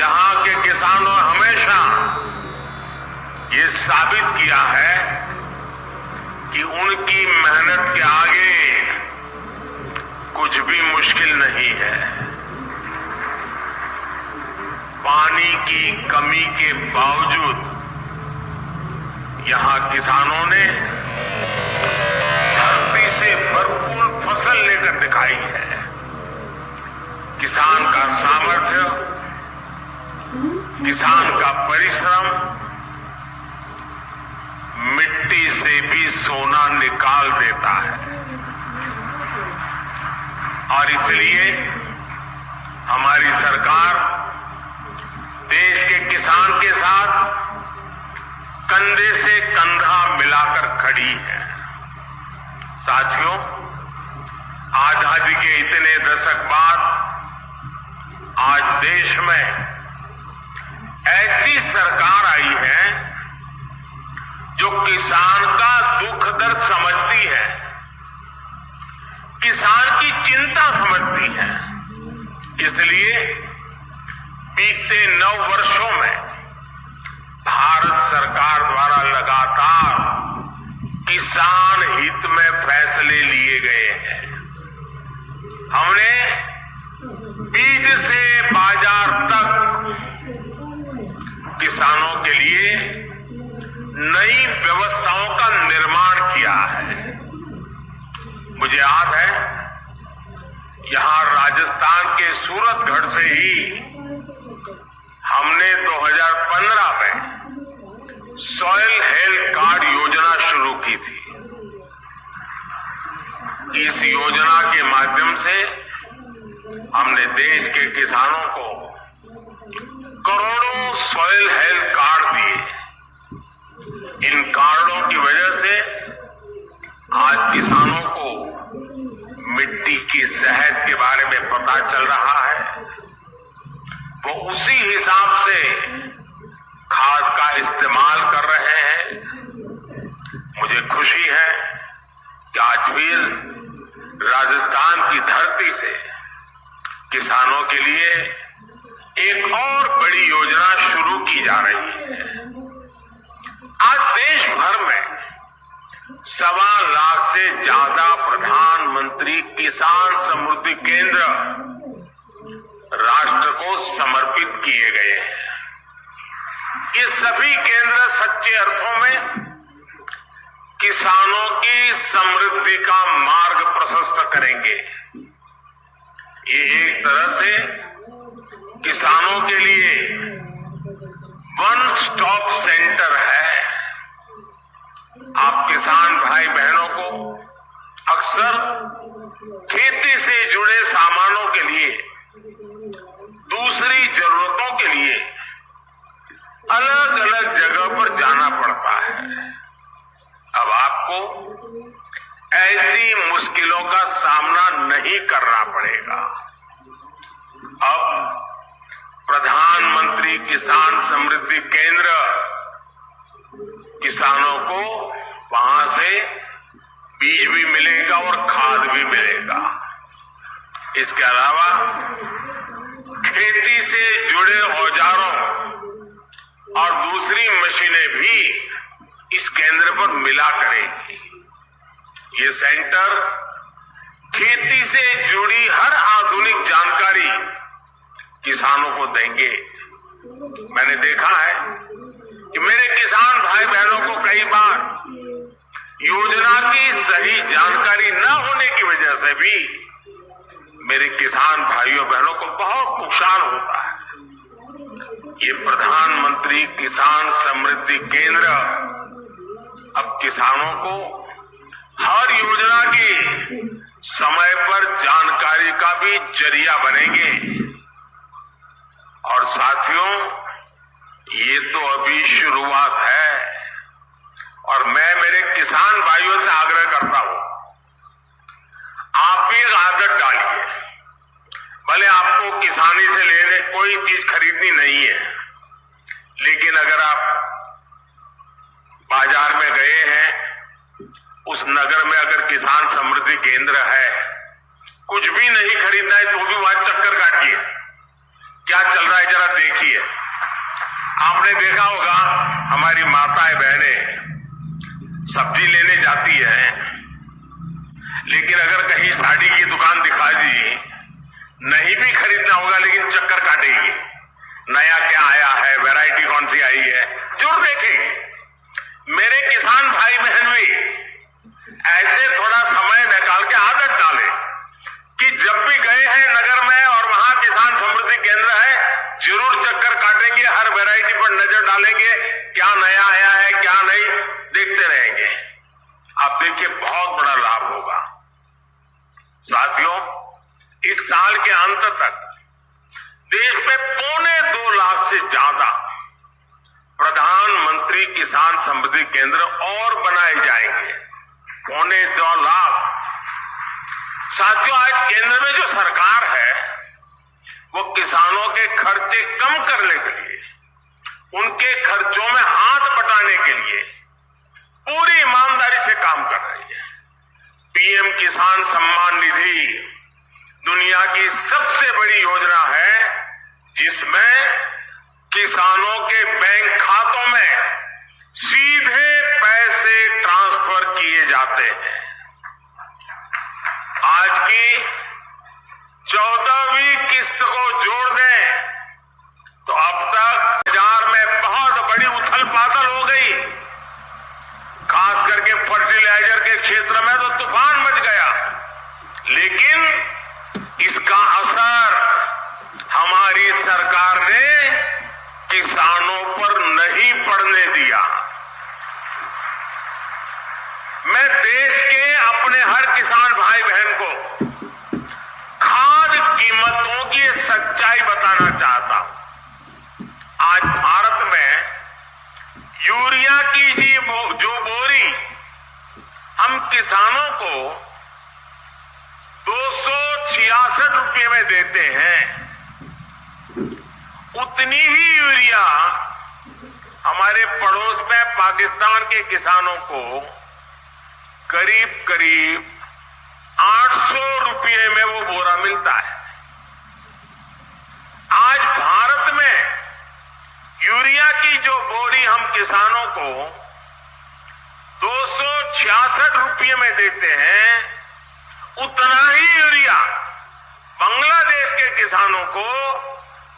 यहाँ के किसानों हमेशा ये साबित किया है कि उनकी मेहनत के आगे कुछ भी मुश्किल नहीं है। पानी की कमी के बावजूद यहाँ किसानों ने धरती से भरपूर फसल लेकर दिखाई है। किसान का सामर्थ्य, किसान का परिश्रम मिट्टी से भी सोना निकाल देता है। और इसलिए हमारी सरकार देश के किसान के साथ कंधे से कंधा मिलाकर खड़ी है। साथियों, आजादी के इतने दशक बाद आज देश में ऐसी सरकार आई है जो किसान का दुख दर्द समझती है, किसान की चिंता समझती है। इसलिए बीते 9 वर्षों में भारत सरकार द्वारा लगातार किसान हित में फैसले लिए गए हैं। हमने बीज से बाजार तक किसानों के लिए नई व्यवस्थाओं का निर्माण किया है। मुझे याद है, यहां राजस्थान के सूरतगढ़ से ही हमने 2015 में सॉइल हेल्थ कार्ड योजना शुरू की थी। इस योजना के माध्यम से हमने देश के किसानों को करोड़ों सॉइल हेल्थ कार्ड दिए। इन कार्डों की वजह से आज किसानों को मिट्टी की सेहत के बारे में पता चल रहा है। वो उसी हिसाब से खाद का इस्तेमाल कर रहे हैं। मुझे खुशी है कि आज फिर राजस्थान की धरती से किसानों के लिए एक और बड़ी योजना शुरू की जा रही है। आज देश भर में 1.25 लाख से ज्यादा प्रधानमंत्री किसान समृद्धि केंद्र राष्ट्र को समर्पित किए गए हैं। ये सभी केंद्र सच्चे अर्थों में किसानों की समृद्धि का मार्ग प्रशस्त करेंगे। ये एक तरह से किसानों के लिए वन स्टॉप सेंटर है। आप किसान भाई बहनों को अक्सर खेती से जुड़े सामानों के लिए, दूसरी जरूरतों के लिए अलग अलग जगह पर जाना पड़ता है। अब आपको ऐसी मुश्किलों का सामना नहीं करना पड़ेगा। अब प्रधानमंत्री किसान समृद्धि केंद्र किसानों को वहां से बीज भी मिलेगा और खाद भी मिलेगा। इसके अलावा खेती से जुड़े औजारों और दूसरी मशीनें भी इस केंद्र पर मिला करेंगी। ये सेंटर खेती से जुड़ी हर आधुनिक जानकारी किसानों को देंगे। मैंने देखा है कि मेरे किसान भाई बहनों को कई बार योजना की सही जानकारी न होने की वजह से भी मेरे किसान भाइयों बहनों को बहुत नुकसान होता है। ये प्रधानमंत्री किसान समृद्धि केंद्र अब किसानों को हर योजना की समय पर जानकारी का भी जरिया बनेंगे। और साथियों, ये तो अभी शुरुआत है और मैं मेरे किसान भाइयों से आग्रह करता हूं, आप भी एक आदत डालिए। भले आपको किसानी से लेने कोई चीज खरीदनी नहीं है, लेकिन अगर आप बाजार में गए हैं, उस नगर में अगर किसान समृद्धि केंद्र है, कुछ भी नहीं खरीदना है तो भी वहां चक्कर काटिए। क्या चल रहा है जरा देखिए। आपने देखा होगा हमारी माताएं बहनें सब्जी लेने जाती हैं, लेकिन अगर कहीं साड़ी की दुकान दिखा दी, नहीं भी खरीदना होगा लेकिन चक्कर काटेगी, नया क्या आया है, वैरायटी कौन सी आई है, जरूर देखेगी। मेरे किसान भाई बहन भी ऐसे थोड़ा समय निकाल के आदत डाले कि जब भी गए हैं नगर में और वहां किसान समृद्धि केंद्र है, जरूर चक्कर काटेंगे, हर वैरायटी पर नजर डालेंगे, क्या नया आया है क्या नहीं, देखते रहेंगे। आप देखिए बहुत बड़ा लाभ होगा। साथियों, इस साल के अंत तक देश में 2.25 लाख से ज्यादा प्रधानमंत्री किसान समृद्धि केंद्र और बनाए जाएंगे। 2.25 लाख। साथियों, आज केंद्र में जो सरकार है वो किसानों के खर्चे कम करने के लिए, उनके खर्चों में हाथ बटाने के लिए पूरी ईमानदारी से काम कर रही है। पीएम किसान सम्मान निधि दुनिया की सबसे बड़ी योजना है जिसमें किसानों के बैंक खातों में सीधे पैसे ट्रांसफर किए जाते हैं। आज की 14वीं किस्त को जोड़ दें तो अब तक बाजार में बहुत बड़ी उथल पाथल हो गई। खास करके फर्टिलाइजर के क्षेत्र में तो तूफान मच गया, लेकिन इसका असर हमारी सरकार ने किसानों पर नहीं पड़ने दिया। मैं देश के अपने हर किसान भाई बहन को खाद कीमतों की सच्चाई बताना चाहता हूं। आज भारत में यूरिया की जो बोरी हम किसानों को 266 रुपये में देते हैं, उतनी ही यूरिया हमारे पड़ोस में पाकिस्तान के किसानों को करीब करीब 800 रुपये में वो बोरा मिलता है। आज भारत में यूरिया की जो बोरी हम किसानों को 266 रुपये में देते हैं, उतना ही यूरिया बांग्लादेश के किसानों को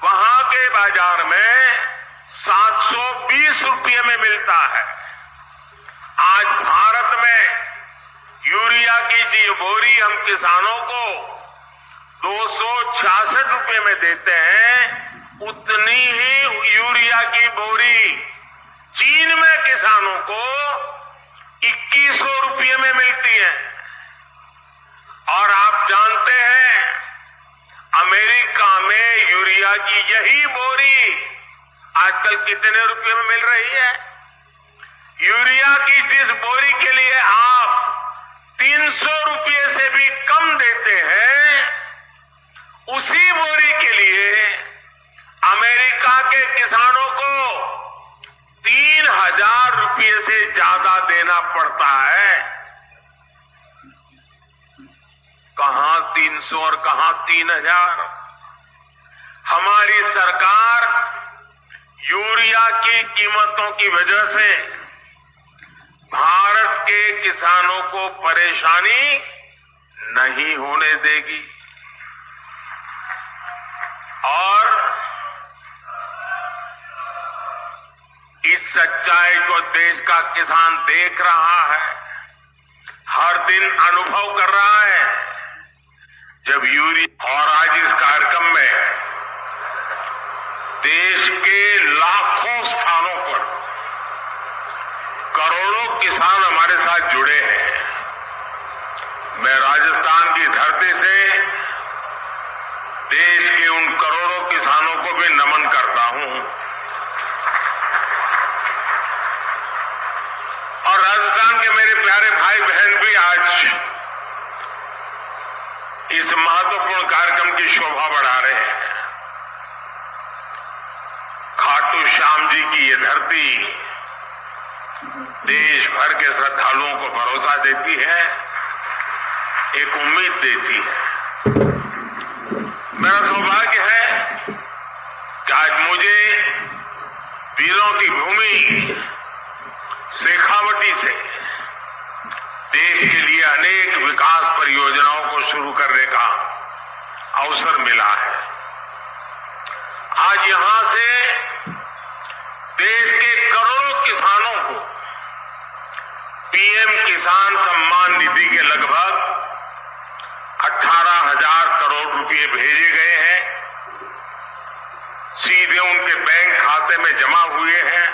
वहां के बाजार में 720 रुपये में मिलता है। आज भारत में यूरिया की जो बोरी हम किसानों को 266 रुपये में देते हैं, उतनी ही यूरिया की बोरी चीन में किसानों को 2100 रुपये में मिलती है। और आप जानते हैं अमेरिका में यूरिया की यही बोरी आजकल कितने रुपये में मिल रही है? यूरिया की जिस बोरी के लिए आप 300 रुपये से भी कम देते हैं, उसी बोरी के लिए अमेरिका के किसानों को 3000 रुपये से ज्यादा देना पड़ता है। कहां 300 और कहां 3000? हमारी सरकार यूरिया की कीमतों की वजह से भारत के किसानों को परेशानी नहीं होने देगी। और इस सच्चाई को देश का किसान देख रहा है, हर दिन अनुभव कर रहा है। जब यूरिया और आज इस कार्यक्रम में देश के लाखों स्थानों पर करोड़ों किसान हमारे साथ जुड़े हैं। मैं राजस्थान की धरती से देश के उन करोड़ों किसानों को भी नमन करता हूं। और राजस्थान के मेरे प्यारे भाई बहन भी आज इस महत्वपूर्ण कार्यक्रम की शोभा बढ़ा रहे हैं। खाटू श्याम जी की ये धरती देश भर के श्रद्धालुओं को भरोसा देती है, एक उम्मीद देती है। मेरा सौभाग्य है कि आज जिलों की भूमि शेखावटी से देश के लिए अनेक विकास परियोजनाओं को शुरू करने का अवसर मिला है। आज यहां से देश के करोड़ों किसानों को पीएम किसान सम्मान निधि के लगभग 18,000 करोड़ रुपए भेजे गए हैं, सीधे उनके बैंक खाते में जमा हुए हैं।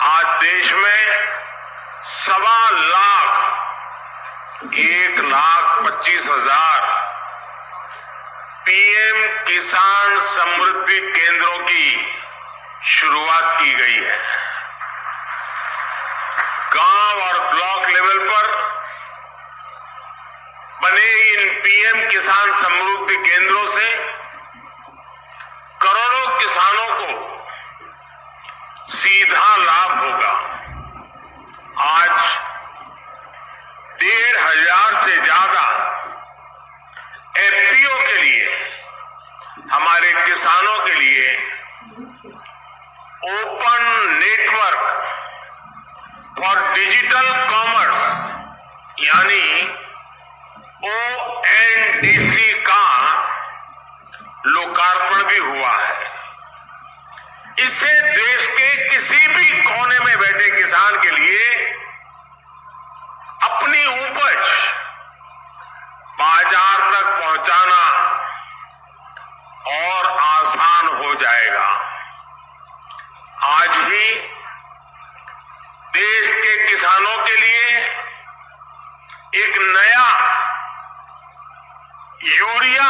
आज देश में 1,25,000 पीएम किसान समृद्धि केंद्रों की शुरुआत की गई है। गांव और ब्लॉक लेवल पर बने इन पीएम किसान समृद्धि केंद्रों से करोड़ों किसानों को सीधा लाभ होगा। आज 1,500 से ज्यादा एफपीओ के लिए, हमारे किसानों के लिए open network for digital commerce यानी ओएनडीसी का लोकार्पण भी हुआ है। इससे देश के किसी भी कोने में बैठे किसान के लिए अपनी उपज बाजार तक पहुंचाना और आसान हो जाएगा। आज ही देश के किसानों के लिए एक नया यूरिया